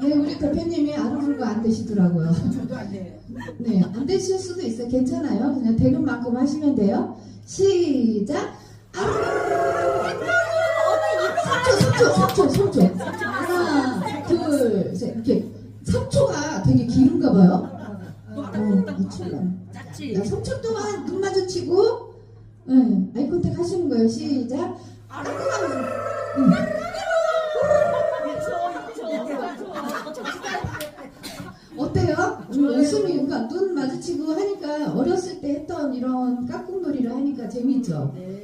네, 우리 대표님이 아르는 거 안 되시더라고요. 저도 안 돼요. 네, 안 되실 수도 있어요. 괜찮아요. 그냥 되는 만큼 하시면 돼요. 시작. 3초. 하나, 둘, 셋. 이렇게 3초가 되게 길은가 봐요. 짰지? 3초 동안 눈 마주치고, 네, 아이 컨택 하시는 거예요. 시작. 어때요? 웃음이, 그러니까 눈 마주치고 하니까 어렸을 때 했던 이런 깍꿍놀이를 하니까 재밌죠? 네.